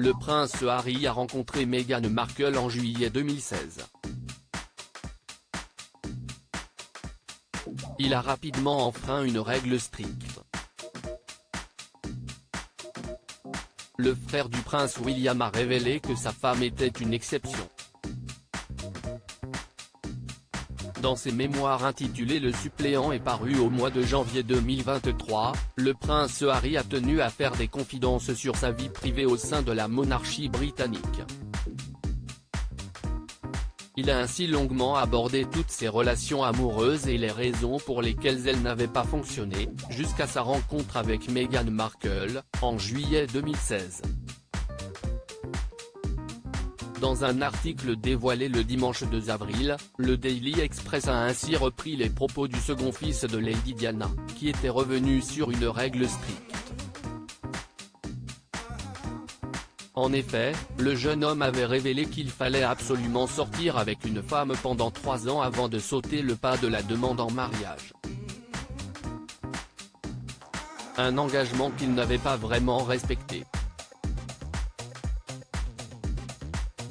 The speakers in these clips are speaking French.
le prince Harry a rencontré Meghan Markle en juillet 2016. Il a rapidement enfreint une règle stricte. Le frère du prince William a révélé que sa femme était une exception. Dans ses mémoires intitulés Le suppléant et paru au mois de janvier 2023, le prince Harry a tenu à faire des confidences sur sa vie privée au sein de la monarchie britannique. Il a ainsi longuement abordé toutes ses relations amoureuses et les raisons pour lesquelles elles n'avaient pas fonctionné, jusqu'à sa rencontre avec Meghan Markle, en juillet 2016. Dans un article dévoilé le dimanche 2 avril, le Daily Express a ainsi repris les propos du second fils de Lady Diana, qui était revenu sur une règle stricte. En effet, le jeune homme avait révélé qu'il fallait absolument sortir avec une femme pendant 3 ans avant de sauter le pas de la demande en mariage. Un engagement qu'il n'avait pas vraiment respecté.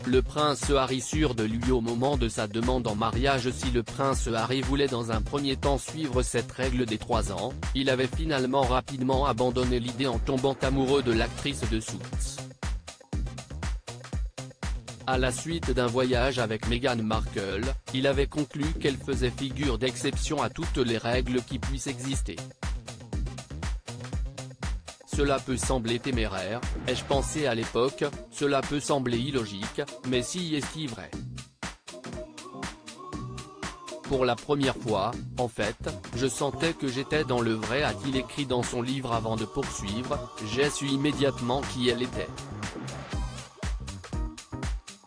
Le prince Harry, sûr de lui au moment de sa demande en mariage. Si le prince Harry voulait dans un premier temps suivre cette règle des 3 ans, il avait finalement rapidement abandonné l'idée en tombant amoureux de l'actrice de Suits. À la suite d'un voyage avec Meghan Markle, il avait conclu qu'elle faisait figure d'exception à toutes les règles qui puissent exister. Cela peut sembler téméraire, ai-je pensé à l'époque, cela peut sembler illogique, mais si est-il vrai. Pour la première fois, en fait, je sentais que j'étais dans le vrai, a-t-il écrit dans son livre avant de poursuivre, j'ai su immédiatement qui elle était.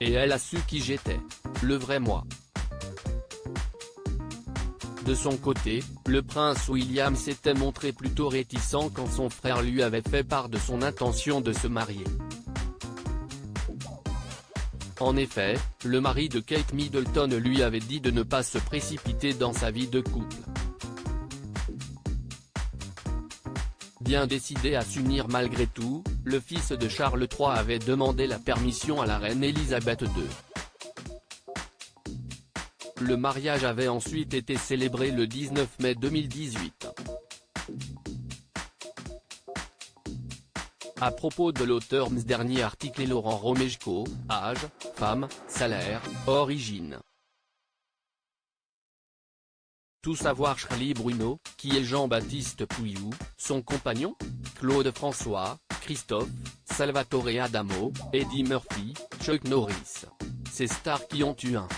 Et elle a su qui j'étais. Le vrai moi. De son côté, le prince William s'était montré plutôt réticent quand son frère lui avait fait part de son intention de se marier. En effet, le mari de Kate Middleton lui avait dit de ne pas se précipiter dans sa vie de couple. Bien décidé à s'unir malgré tout, le fils de Charles III avait demandé la permission à la reine Elisabeth II. Le mariage avait ensuite été célébré le 19 mai 2018. À propos de l'auteur de ce dernier article est Laurent Romejko, âge, femme, salaire, origine. Tout savoir Charlie Bruno, qui est Jean-Baptiste Pouilloux, son compagnon, Claude François, Christophe, Salvatore Adamo, Eddie Murphy, Chuck Norris. Ces stars qui ont eu un